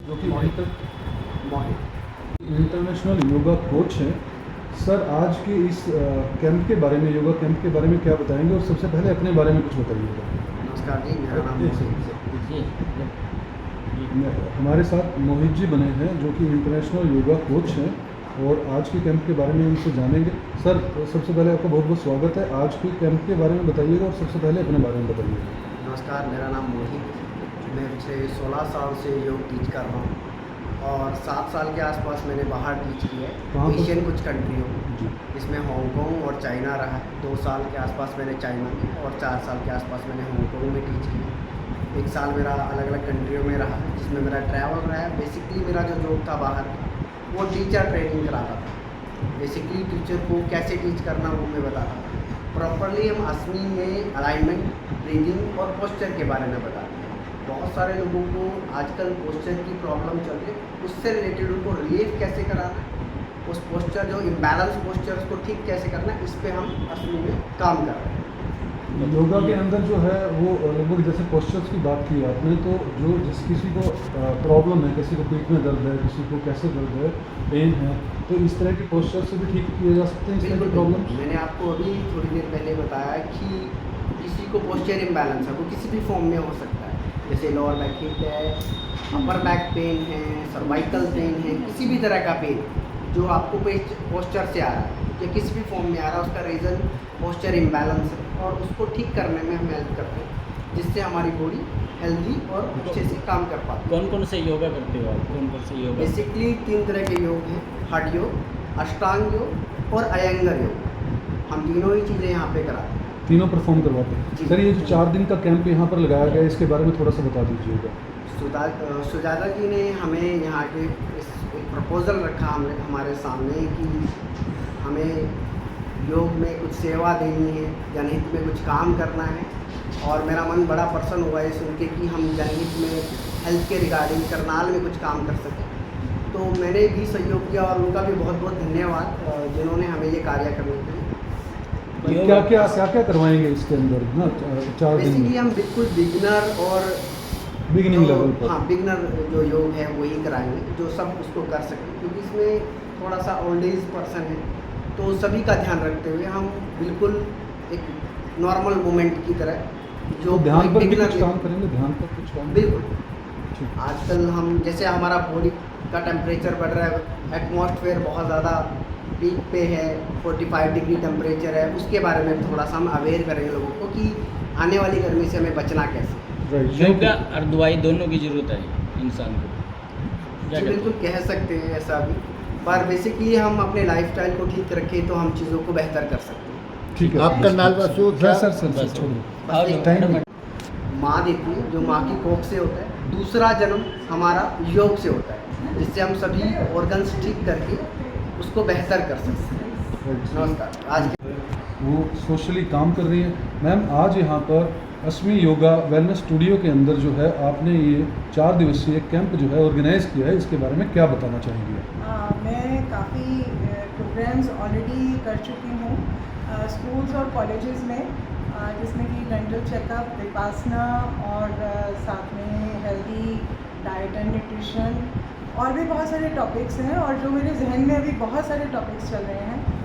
जो कि मोहित international yoga coach हैं। सर, आज के इस कैंप के बारे में, योगा कैंप के बारे में क्या बताएंगे, और सबसे पहले अपने बारे में कुछ बताइएगा। नमस्कार जी, मेरा नाम मोहित। हमारे साथ मोहित जी बने हैं जो कि इंटरनेशनल योगा कोच हैं, और आज के कैंप के बारे में उनसे जानेंगे। सर, सबसे पहले आपका बहुत बहुत स्वागत है। आज के कैंप के बारे में बताइएगा और सबसे पहले अपने बारे में बताइएगा। नमस्कार, मेरा नाम मोहित। मैं पिछले 16 साल से योग टीच कर रहा हूँ और 7 साल के आसपास मैंने बाहर टीच किया है, एशियन कुछ कंट्रियों में, इसमें हांगकांग और चाइना रहा है। 2 साल के आसपास मैंने चाइना में और 4 साल के आसपास मैंने हांगकांग में टीच किया। 1 साल मेरा अलग अलग कंट्रियों में रहा, जिसमें मेरा ट्रैवल रहा है। बेसिकली मेरा जो जॉब था बाहर, वो टीचर ट्रेनिंग कराता था। बेसिकली टीचर को कैसे टीच करना वो मैं बताता था। प्रॉपरली हम असमी में अलाइनमेंट, ब्रीदिंग और पोस्चर के बारे में बताते हैं। बहुत सारे लोगों को आजकल पोस्चर की प्रॉब्लम चल रही है, उससे रिलेटेड उनको रिलीफ कैसे कराना है, उस पोस्चर जो इम्बैलेंस पोस्चर उसको ठीक कैसे करना है, इस पे हम असमी में काम कर रहे हैं। योगा के अंदर जो है वो लगभग, जैसे पोस्चर्स की बात की आपने, तो जो जिस किसी को प्रॉब्लम है, किसी को पीठ में दर्द है, किसी को कैसे दर्द है, पेन है, तो इस तरह के पोस्चर से भी ठीक किए जा सकते हैं इस तरह की प्रॉब्लम। मैंने आपको अभी थोड़ी देर पहले बताया कि किसी को पोस्चर इम्बैलेंस है, वो किसी भी फॉर्म में हो सकता है, जैसे लोअर बैक हिप है, अपर बैक पेन है, सर्वाइकल पेन है, किसी भी तरह का पेन जो आपको पोस्चर से आ रहा है या किसी भी फॉर्म में आ रहा है, उसका रीज़न पोस्चर इम्बैलेंस है, और उसको ठीक करने में हम हेल्प करते हैं, जिससे हमारी बॉडी हेल्दी और अच्छे से काम कर पाती है। कौन कौन से योगा करते हो आप? कौन कौन से योगा? बेसिकली 3 तरह के योग हैं, हठ योग, अष्टांग योग और अयंगर योग। हम तीनों ही चीज़ें यहाँ पे कराते हैं, तीनों परफॉर्म करवाते हैं। सर, ये जो 4 दिन का कैंप यहाँ पर लगाया गया है, इसके बारे में थोड़ा सा बता दीजिएगा। सुजाता जी ने हमें यहाँ के एक प्रपोज़ल रखा हमारे सामने कि हमें योग में कुछ सेवा देनी है, जनहित में कुछ काम करना है, और मेरा मन बड़ा प्रसन्न हुआ है सुन के कि हम जनहित में हेल्थ के रिगार्डिंग करनाल में कुछ काम कर सकें। तो मैंने भी सहयोग किया और उनका भी बहुत बहुत धन्यवाद जिन्होंने हमें ये कार्य करने के लिए। क्या क्या करवाएंगे इसके अंदर ना 4 दिन बेसिकली में? हम बिल्कुल बिगिनर और बिगिनिंग लेवल पर, हाँ, बिगिनर जो योग है वही कराएंगे, जो सब उसको कर सकें, क्योंकि इसमें थोड़ा सा ओल्ड एज पर्सन है, तो सभी का ध्यान रखते हुए हम बिल्कुल एक नॉर्मल मूवमेंट की तरह जो तो ध्यान पर भी बिगिनर कुछ काम करेंगे, ध्यान पर कुछ काम। बिल्कुल। आजकल हम जैसे हमारा बॉडी का टेम्परेचर बढ़ रहा है, एटमॉस्फेयर बहुत ज़्यादा पीक पे है, 45 डिग्री टेम्परेचर है, उसके बारे में थोड़ा सा हम अवेयर करेंगे लोगों को कि आने वाली गर्मी से हमें बचना कैसे। योगा और दवाई दोनों की ज़रूरत है इंसान को। जी बिल्कुल, कह सकते हैं ऐसा भी, पर बेसिकली हम अपने लाइफस्टाइल को ठीक रखें तो हम चीज़ों को बेहतर कर सकते हैं। ठीक है। आप करनाल वासी हो क्या? सर छोड़िए। बस एक टाइम माँ देती है जो माँ की कोख से होता है, दूसरा जन्म हमारा योग से होता है, जिससे हम सभी ऑर्गन्स ठीक करके उसको बेहतर कर सकते हैं। नमस्कार। आज वो सोशली काम कर रही है। मैम, आज यहाँ पर असमी योगा वेलनेस स्टूडियो के अंदर जो है आपने ये 4 दिवसीय कैंप जो है ऑर्गेनाइज किया है, इसके बारे में क्या बताना चाहेंगे? मैं काफ़ी प्रोग्राम्स ऑलरेडी कर चुकी हूँ स्कूल्स और कॉलेजेस में, जिसमें कि डेंटल चेकअप, विपासना और साथ में हेल्दी डाइट एंड न्यूट्रिशन और भी बहुत सारे टॉपिक्स हैं, और जो मेरे जहन में अभी बहुत सारे टॉपिक्स चल रहे हैं।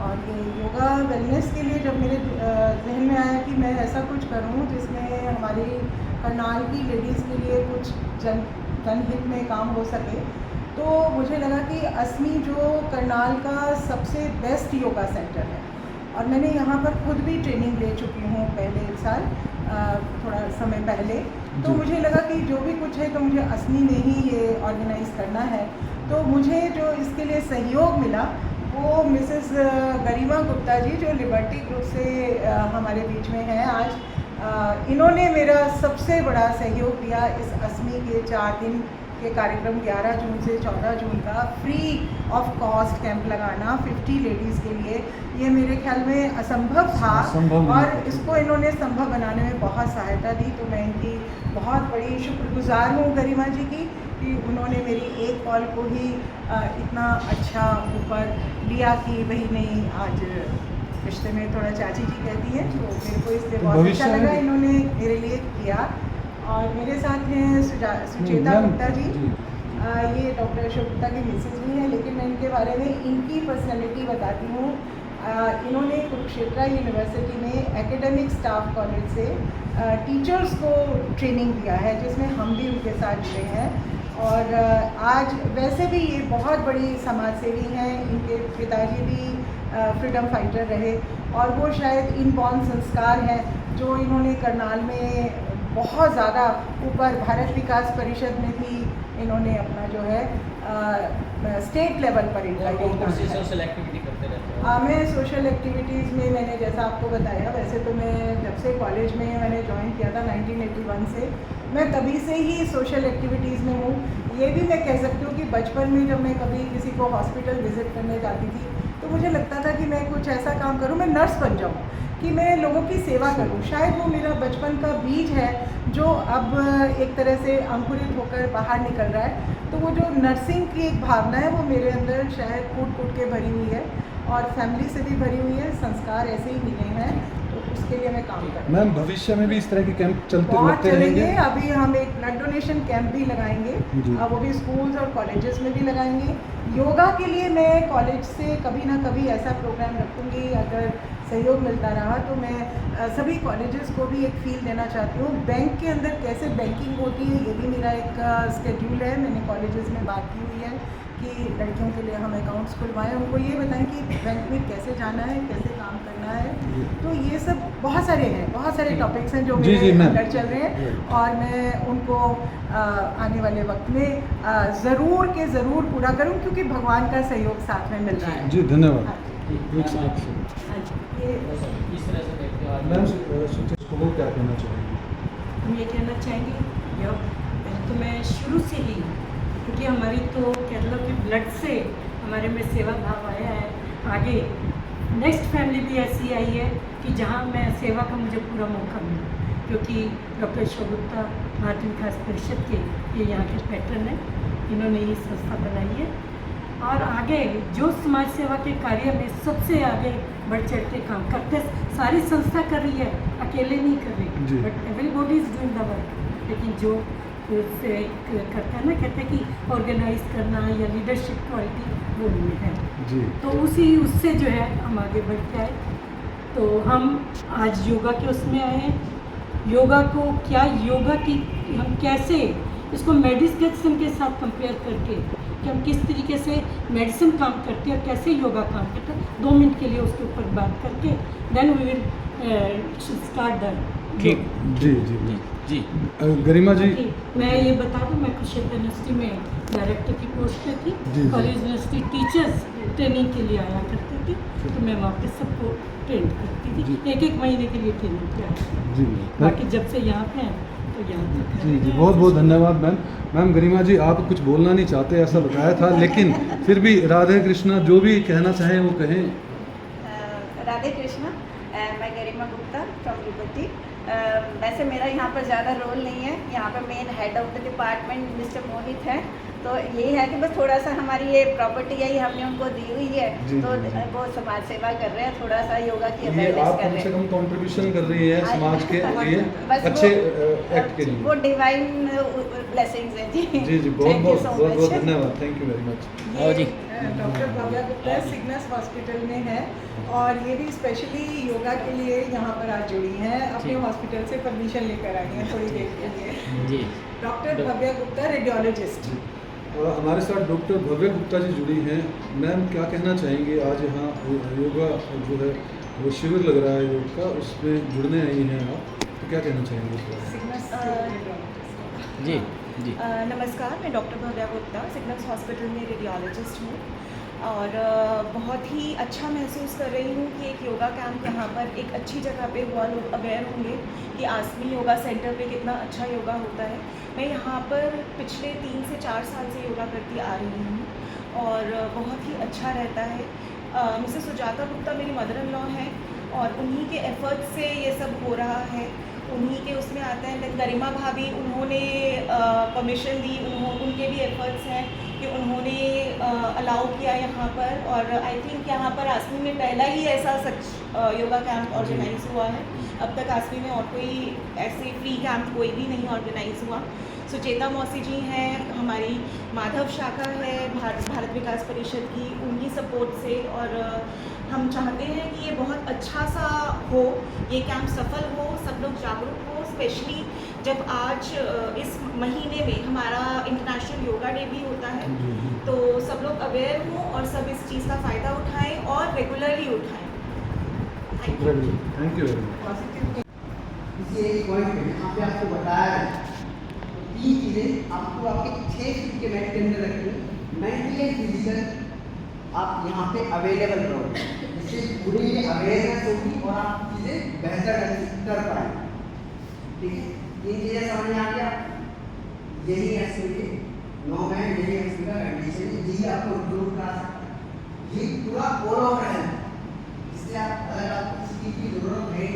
और ये योगा वेलनेस के लिए जब मेरे जहन में आया कि मैं ऐसा कुछ करूं जिसमें हमारी करनाल की लेडीज़ के लिए कुछ जनहित में काम हो सके, तो मुझे लगा कि असमी जो करनाल का सबसे बेस्ट योगा सेंटर है, और मैंने यहाँ पर खुद भी ट्रेनिंग ले चुकी हूँ पहले 1 साल थोड़ा समय पहले। तो मुझे लगा कि जो भी कुछ है तो मुझे असमी में ही ये ऑर्गेनाइज़ करना है। तो मुझे जो इसके लिए सहयोग मिला वो मिसेस गरिमा गुप्ता जी, जो लिबर्टी ग्रुप से हमारे बीच में हैं आज, इन्होंने मेरा सबसे बड़ा सहयोग दिया इस असमी के 4 दिन के कार्यक्रम 11 जून से 14 जून का फ्री ऑफ कॉस्ट कैंप लगाना 50 लेडीज़ के लिए। ये मेरे ख्याल में असंभव था, और इसको इन्होंने संभव बनाने में बहुत सहायता दी। तो मैं इनकी बहुत बड़ी शुक्रगुजार हूँ गरिमा जी की, कि उन्होंने मेरी एक कॉल को ही इतना अच्छा ऊपर लिया कि वही नहीं, आज रिश्ते में थोड़ा चाची जी कहती हैं, तो मेरे को इसलिए बहुत अच्छा लगा इन्होंने मेरे लिए किया। और मेरे साथ हैं सुचेता गुप्ता जी, ये डॉक्टर अशोक गुप्ता की मिसेज भी हैं, लेकिन मैं इनके बारे में इनकी पर्सनैलिटी बताती हूँ। इन्होंने कुरुक्षेत्र यूनिवर्सिटी में एकेडमिक स्टाफ कॉलेज से टीचर्स को ट्रेनिंग दिया है, जिसमें हम भी उनके साथ जुड़े हैं। और आज वैसे भी ये बहुत बड़ी समाज सेवी हैं। इनके पिताजी भी फ्रीडम फाइटर रहे और वो शायद इनबॉर्न संस्कार हैं जो इन्होंने करनाल में बहुत ज़्यादा ऊपर भारत विकास परिषद में भी इन्होंने अपना जो है स्टेट लेवल पर इनका योगदान है। सोशल एक्टिविटी करते रहते हैं। मैं सोशल एक्टिविटीज़ में मैंने जैसा आपको बताया, वैसे तो मैं जब से कॉलेज में मैंने ज्वाइन किया था 1981 से, मैं तभी से ही सोशल एक्टिविटीज़ में हूँ। ये भी मैं कह सकती हूँ कि बचपन में जब मैं कभी किसी को हॉस्पिटल विज़िट करने जाती थी तो मुझे लगता था कि मैं कुछ ऐसा काम करूँ, मैं नर्स बन जाऊँ, कि मैं लोगों की सेवा करूँ। शायद वो मेरा बचपन का बीज है जो अब एक तरह से अंकुरित होकर बाहर निकल रहा है। तो वो जो नर्सिंग की एक भावना है वो मेरे अंदर शायद कूट कूट के भरी हुई है और फैमिली से भी भरी हुई है, संस्कार ऐसे ही मिले हैं, तो उसके लिए मैं काम कर रही हूँ। मैम भविष्य में भी इस तरह के कैंप बहुत लगते चलेंगे। रहेंगे? अभी हम एक ब्लड डोनेशन कैंप भी लगाएंगे, वो भी स्कूल्स और कॉलेजेस में भी लगाएंगे। योगा के लिए मैं कॉलेज से कभी ना कभी ऐसा प्रोग्राम रखूँगी, अगर सहयोग मिलता रहा तो मैं सभी कॉलेजेस को भी एक फील देना चाहती हूँ। बैंक के अंदर कैसे बैंकिंग होती है ये भी मेरा एक स्केड्यूल है। मैंने कॉलेजेस में बात की हुई है कि लड़कियों के लिए हम अकाउंट्स खुलवाएं, उनको ये बताएं कि बैंक में कैसे जाना है, कैसे काम करना है। तो ये सब बहुत सारे हैं, बहुत सारे टॉपिक्स हैं जो मेरे अंदर चल रहे हैं और मैं उनको आने वाले वक्त में ज़रूर के ज़रूर पूरा करूं, क्योंकि भगवान का सहयोग साथ में मिल रहा है। जी धन्यवाद। इस तरह से देखते हो मैम सुचेश को क्या कहना चाहेंगे? हम ये कहना चाहेंगे योग तो मैं शुरू से ही, क्योंकि हमारी तो केरला के ब्लड से हमारे में सेवा भाव आया है। आगे नेक्स्ट फैमिली भी ऐसी आई है कि जहाँ मैं सेवा का मुझे पूरा मौका मिला, क्योंकि डॉक्टर अशोक गुप्ता भारतीय विकास परिषद के ये यहाँ के पैटर्न हैं, इन्होंने ये संस्था बनाई है और आगे जो समाज सेवा के कार्य में सबसे आगे बढ़ चढ़ के काम करते सारी संस्था कर रही है, अकेले नहीं कर रही, but everybody is doing the work. लेकिन जो से करता है ना, कहते हैं कि ऑर्गेनाइज करना या लीडरशिप क्वालिटी वो नहीं है जी। तो उससे जो है हम आगे बढ़ के आए। तो हम आज योगा के उसमें आए हैं। योगा को क्या, योगा की हम कैसे इसको मेडिसिन के साथ कंपेयर करके कि हम किस तरीके से मेडिसिन काम करती है और कैसे योगा काम करता है, 2 मिनट के लिए उसके ऊपर बात करके then we will start the ठीक। जी जी जी जी गरिमा जी, मैं ये बता दूं, मैं कुरुक्षेत्र यूनिवर्सिटी में डायरेक्टर की पोस्ट पे थी। कॉलेज यूनिवर्सिटी टीचर्स ट्रेनिंग के लिए आया करती थी, तो मैं वहाँ पे सबको ट्रेन करती थी, 1-1 महीने के लिए ट्रेनिंग पे आया जी। बाकी जब से यहाँ पे हैं तो यहाँ तक जी जी बहुत बहुत धन्यवाद मैम। मैम गरिमा जी आप कुछ बोलना नहीं चाहते ऐसा बताया था, लेकिन फिर भी राधे कृष्णा जो भी कहना चाहें वो कहें। राधे कृष्णा, मैं गरिमा गुप्ता फ्रॉम लिबर्टी। वैसे मेरा यहाँ पर ज़्यादा रोल नहीं है, यहाँ पर main head of the department mister Mohit है। तो ये है कि बस थोड़ा सा हमारी ये प्रॉपर्टी है, ये हमने उनको दी हुई है, तो वो समाज सेवा कर रहे हैं, थोड़ा सा योगा की अवेयरनेस कर रहे हैं। कम कंट्रीब्यूशन कर रही है समाज के लिए अच्छे एक्ट के लिए, वो डिवाइन ब्लेसिंग्स है जी। जी जी बहुत बहुत धन्यवाद, थैंक यू वेरी मच। ये doctor Bhavya Gupta Cygnus hospital में है और ये भी स्पेशली योगा के लिए यहाँ पर आज जुड़ी हैं, अपने हॉस्पिटल से परमिशन लेकर आई हैं थोड़ी देर के लिए। जी डॉक्टर भव्या गुप्ता रेडियोलॉजिस्ट। हमारे साथ डॉक्टर भव्या गुप्ता जी जुड़ी हैं। मैम क्या कहना चाहेंगे, आज यहाँ योगा जो है वो शिविर लग रहा है योग का, उसमें जुड़ने आई हैं आप, तो क्या कहना चाहेंगे इस बारे में? Cygnus radiologist. जी जी नमस्कार, मैं doctor Bhavya Gupta Cygnus hospital में रेडियोलॉजिस्ट हूँ और बहुत ही अच्छा महसूस कर रही हूँ कि एक योगा कैंप यहाँ पर एक अच्छी जगह पे हुआ, लोग अवेयर होंगे कि आसमी योगा सेंटर पे कितना अच्छा योगा होता है। मैं यहाँ पर पिछले 3 से 4 साल से योगा करती आ रही हूँ और बहुत ही अच्छा रहता है। मिसेस सुजाता गुप्ता मेरी मदर इन लॉ हैं और उन्हीं के एफर्ट से ये सब हो रहा है, उन्हीं के उसमें आता है। गरिमा भाभी उन्होंने परमिशन दी, उनके भी एफर्ट्स हैं कि उन्होंने अलाउ किया यहाँ पर, और आई थिंक यहाँ पर आसमी में पहला ही ऐसा योगा कैंप ऑर्गेनाइज हुआ है। अब तक आसमी में और कोई ऐसे फ्री कैंप कोई भी नहीं ऑर्गेनाइज हुआ। सुचेता मौसी जी हैं, हमारी माधव शाखा है भारत विकास परिषद की, उनकी सपोर्ट से। और हम चाहते हैं कि ये बहुत अच्छा सा हो, ये कैंप सफल हो, सब लोग जागरूक हो। स्पेशली जब आज इस महीने में हमारा इंटरनेशनल योगा डे भी होता है, तो सब लोग अवेयर हों और सब इस चीज़ का फ़ायदा उठाएं और रेगुलरली उठाएं। Thank you. Thank you very much. इसी एक पॉइंट में यहाँ पे आपको बताया है, तो 3 चीज़ें आपको आपके 6 फीट के मैट के अंदर रखनी, मेंटली एंड फिजिकल आप यहाँ पे अवेलेबल रहो, जिससे पूरी अवेयरनेस होगी और आप चीज़ें बेहतर ढंग से कर पाएंगे। ठीक है, 3 चीज़ें समझ में आ गया। यही एसपी के 9 में यही एसपी का कंडीशन है, यही आपको इम्प्रूव करा सकता है। ये पूरा ऑल ओवर है, इससे आप अगर आपको किसी चीज़ की जरूरत है,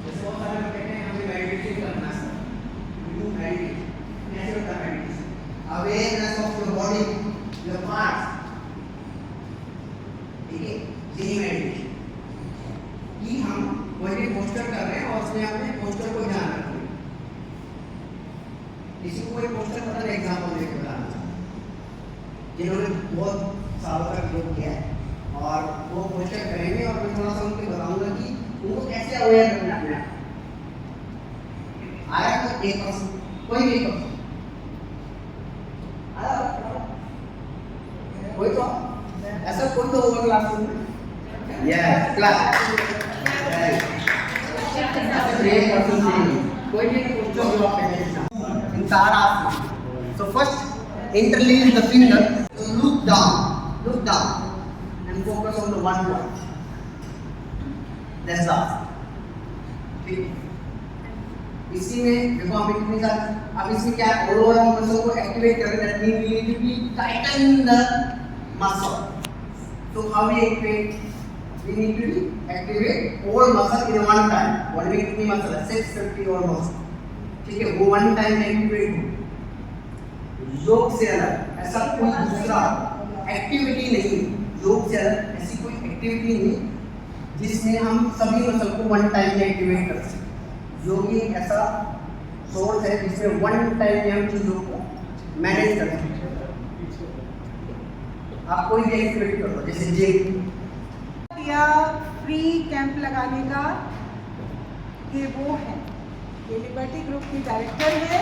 जैसे बहुत सारे लोग कहते हैं हमें मेडिटेशन करना है, यू मेडिटेशन कैसे होता है? Meditation awareness of your body, your parts, ठीक है, यही मेडिटेशन कि हम कोई पोस्टर कर रहे हैं और उसमें अपने पोस्टर को ध्यान रखें। किसी को कोई पोस्टर पता नहीं, एग्जाम्पल देकर बताना चाहता हूं, जिन्होंने बहुत सालों तक योग किया है और वो पोस्टर करेंगे और मैं थोड़ा सा उनको बताऊंगा कि उनको कैसे अवेयर करना है। आया तो एक कोई नहीं कर कोई तो ऐसा कोई तो होगा क्लास में। यस क्लास कोई भी पोस्टर जो आप पहले इन तारासन। So first interlace the finger, look down and focus on the one point. That's all. ठीक है, इसी में देखो हम कितनी सारी, अब इसमें क्या ऑल ओवर मसल को एक्टिवेट कर रहे हैं, that means we need to be tighten the muscle. So how we activate? We need to activate all muscle in one time. One में कितनी मसल है? 650 all muscle। ठीक है, वो वन टाइम एक्टिवेट हो। योग से अलग ऐसा कोई दूसरा एक्टिविटी नहीं, योग से अलग ऐसी कोई एक्टिविटी नहीं जिसमें हम सभी मसल को वन टाइम में एक्टिवेट कर सकें। योग एक ऐसा सोर्स है जिसमें वन टाइम में हम चीज़ों को मैनेज कर सकते हैं। आप कोई भी एक्टिविटी कर लो, जैसे जिम या फ्री कैंप लगाने का, ये वो है, ये लिबर्टी ग्रुप की डायरेक्टर है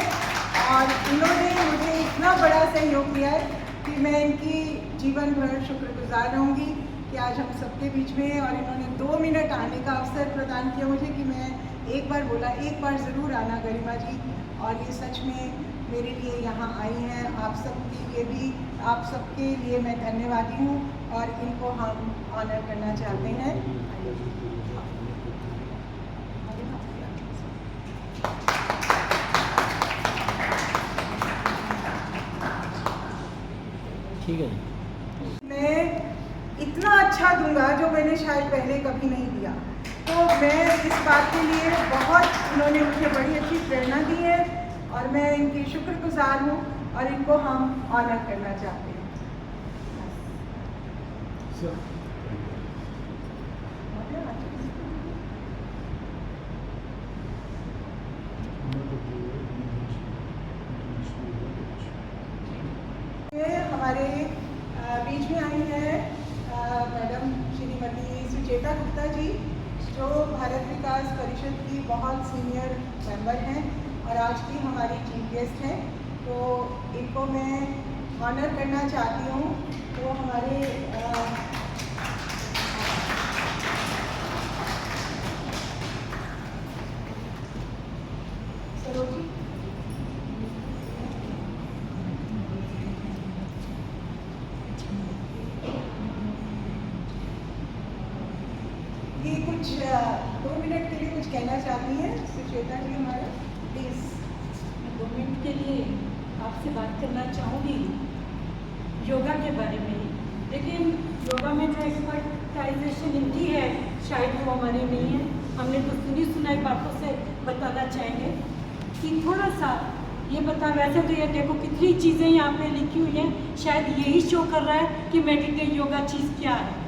और इन्होंने मुझे इतना बड़ा सहयोग दिया है कि मैं इनकी जीवन भर शुक्रगुजार रहूँगी कि आज हम सबके बीच में, और इन्होंने 2 मिनट आने का अवसर प्रदान किया मुझे कि मैं एक बार बोला एक बार ज़रूर आना गरिमा जी, और ये सच में मेरे लिए यहाँ आई हैं। आप सबके लिए भी, आप सबके लिए मैं धन्यवादी हूँ और इनको हम ऑनर करना चाहते हैं। ठीक है। मैं इतना अच्छा दूंगा जो मैंने शायद पहले कभी नहीं दिया, तो मैं इस बात के लिए बहुत, इन्होंने मुझे बड़ी अच्छी प्रेरणा दी है और मैं इनकी शुक्रगुजार हूँ और इनको हम ऑनर करना चाहते हैं। हमारे बीच में आई हैं मैडम श्रीमती सुचेता गुप्ता जी, जो भारत विकास परिषद की बहुत सीनियर मेंबर हैं और आज की हमारी चीफ गेस्ट हैं, तो इनको मैं ऑनर करना चाहती हूँ। तो हमारे सरोजी ये कुछ 2 मिनट के लिए कुछ कहना चाहती हैं सुचेता जी हमारा, प्लीज़। 2 मिनट के लिए आपसे बात करना चाहूँगी योगा के बारे में। लेकिन योगा में जो एक्सपर्टाइजेशन इनकी है शायद वो हमारी नहीं है। हमने तो सुनाई बातों से बताना चाहेंगे कि थोड़ा सा ये बता, वैसे तो ये देखो कितनी चीज़ें यहाँ पे लिखी हुई हैं, शायद यही शो कर रहा है कि मेडिटेशन योगा चीज़ क्या है।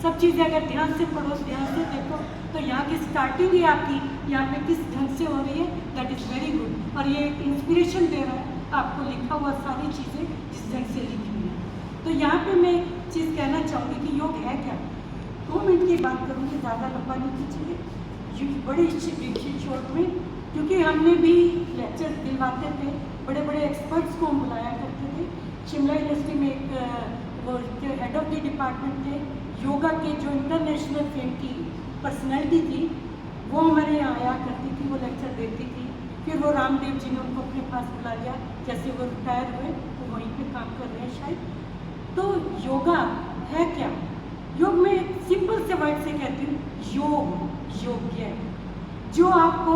सब चीज़ें अगर ध्यान से पढ़ो, ध्यान से देखो, तो यहाँ की स्टार्टिंग ही आपकी यहाँ पे किस ढंग से हो रही है, दैट इज़ वेरी गुड। और ये इंस्पिरेशन दे रहा है आपको लिखा हुआ सारी चीज़ें जिस ढंग से लिखी हुई है। तो यहाँ पे मैं एक चीज़ कहना चाहूँगी कि योग है क्या। 2 मिनट की बात करूँगी, ज़्यादा लंबा नहीं खींचेंगे, बड़ी शॉर्ट में, क्योंकि हमने भी लेक्चर दिलवाते थे, बड़े बड़े एक्सपर्ट्स को हम बुलाया करते थे। शिमला यूनिवर्सिटी में एक वो हेड ऑफ द डिपार्टमेंट थे योगा के, जो इंटरनेशनल फेम की पर्सनैलिटी थी, वो हमारे यहाँ आया करती थी, वो लेक्चर देती थी। फिर वो रामदेव जी ने उनको अपने पास बुला लिया, जैसे वो रिटायर हुए वो वहीं पे काम कर रहे हैं शायद। तो योगा है क्या? योग में एक सिंपल से वर्ड से कहती हूँ, योग योग्य, जो आपको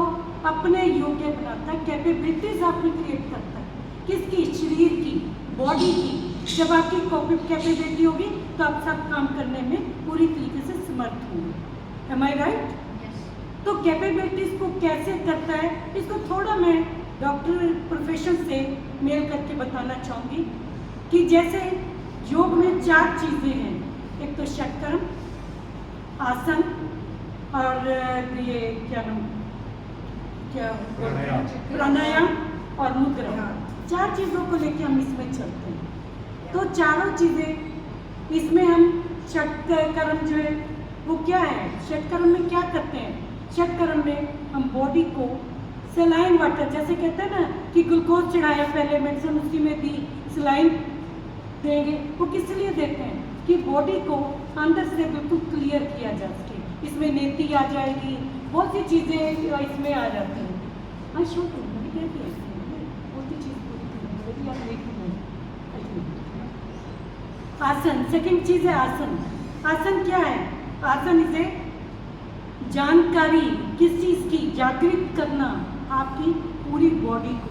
अपने योग्य बनाता है, कैपेबिलिटीज आपने क्रिएट करता है, किसकी? शरीर की, बॉडी की। जब आपकी कैपेबिलिटी होगी तो आप सब काम करने में पूरी तरीके से समर्थ होंगे। एम आई राइट? तो कैपेबिलिटीज को कैसे करता है, इसको थोड़ा मैं डॉक्टर प्रोफेशन से मेल करके बताना चाहूँगी कि जैसे योग में 4 चीज़ें हैं। एक तो षटकर्म, आसन, और ये क्या नाम, क्या प्राणायाम और मुद्रा। 4 चीज़ों को लेके हम इसमें चलते हैं। तो चारों चीज़ें इसमें हम षटकर्म जो है वो क्या है, षटकर्म में क्या करते हैं? षटकर्म में हम बॉडी को सलाइन वाटर, जैसे कहते हैं ना कि ग्लूकोज चढ़ाया पहले मेडिसिन उसी में दी, सलाइन देंगे, वो किस लिए देते हैं? कि बॉडी को अंदर से बिल्कुल क्लियर किया जा सके। इसमें नेति आ जाएगी, बहुत सी चीज़ें इसमें आ जाती हैं। हाँ शो तो बहुत सी चीज़। आसन, सेकंड चीज़ है आसन। आसन क्या है? आसन इसे जानकारी किस चीज़ की, जागृत करना आपकी पूरी बॉडी को।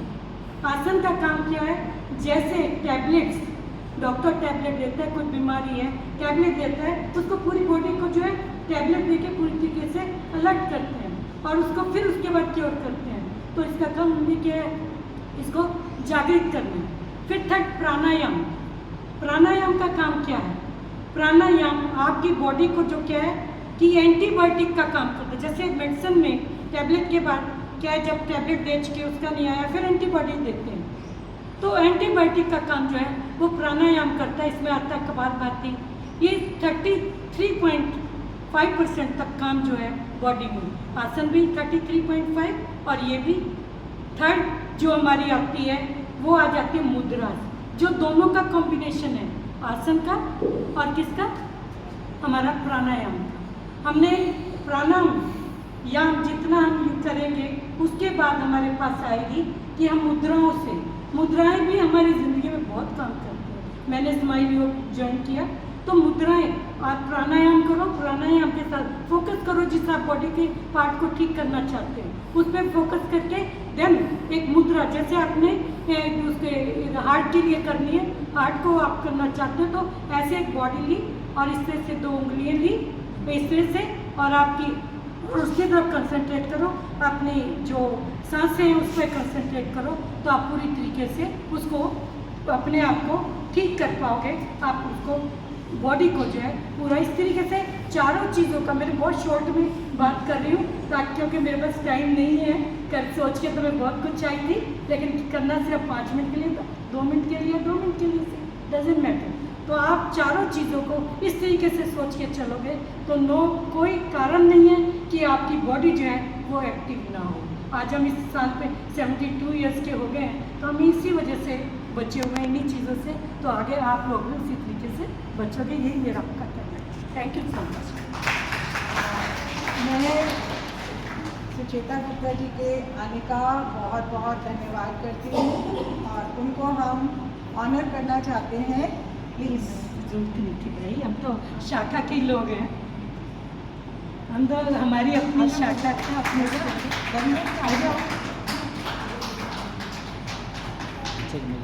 आसन का काम क्या है? जैसे टैबलेट्स, डॉक्टर टैबलेट देता है, कोई बीमारी है टैबलेट देता है, उसको पूरी बॉडी को जो है टैबलेट देके पूरी तरीके से अलर्ट करते हैं और उसको फिर उसके बाद क्योर करते हैं। तो इसका काम भी क्या है? इसको जागृत करना है। फिर थर्ड प्राणायाम। प्राणायाम का काम क्या है? प्राणायाम आपकी बॉडी को जो क्या है कि एंटीबायोटिक का काम करता है। जैसे मेडिसिन में टैबलेट के बाद क्या है, जब टैबलेट दे चुके उसका नहीं आया फिर एंटीबायोटिक देते हैं, तो एंटीबायोटिक का काम जो है वो प्राणायाम करता है। इसमें आता है कपालभाति। ये 33.5% तक काम जो है बॉडी में। आसन भी 33.5 और ये भी। थर्ड जो हमारी आती है वो आ जाती है मुद्रा, जो दोनों का कॉम्बिनेशन है, आसन का और किसका? हमारा प्राणायाम का। हमने प्राणायाम जितना हम करेंगे उसके बाद हमारे पास आएगी कि हम मुद्राओं से, मुद्राएं भी हमारी ज़िंदगी में बहुत काम करती हैं। मैंने स्माइल योग ज्वाइन किया तो मुद्राएं, आप प्राणायाम करो, प्राणायाम के साथ फोकस करो जिस आप बॉडी के पार्ट को ठीक करना चाहते हैं उस पर फोकस करके देन एक मुद्रा, जैसे आपने उसके हार्ट के लिए करनी है, हार्ट को आप करना चाहते हो तो ऐसे एक बॉडी ली और इस तरह से 2 उंगलियां ली इस तरह से और आपकी उसकी तरफ कंसंट्रेट करो, अपनी जो सांसें हैं उस पर कंसंट्रेट करो तो आप पूरी तरीके से उसको अपने आप को ठीक कर पाओगे। आप उसको बॉडी को जो है पूरा इस तरीके से चारों चीज़ों का, मैंने बहुत शॉर्ट में बात कर रही हूँ ताकि, क्योंकि मेरे पास टाइम नहीं है, कर सोच के तो मैं बहुत कुछ आई थी, लेकिन करना सिर्फ 5 मिनट के लिए, 2 मिनट के लिए, 2 मिनट के लिए, डजेंट मैटर। तो आप चारों चीज़ों को इस तरीके से सोच के चलोगे तो कोई कारण नहीं है कि आपकी बॉडी जो है वो एक्टिव ना हो। आज हम इस साल पे 72 ईयर्स के हो गए हैं तो हम इसी वजह से बचे हुए हैं इन्हीं चीज़ों से, तो आगे आप लोग भी उसी तरीके से बचोगे, यही मेरा आपका कहना है। Thank you so much. मैं सुचेता गुप्ता जी के आने का बहुत बहुत धन्यवाद करती हूँ और उनको हम ऑनर करना चाहते हैं। प्लीज़। जरूरत नहीं थी भाई, हम तो शाखा के लोग हैं, हम तो हमारी अपनी शाखा है, अपने आ जाओ। ठीक है।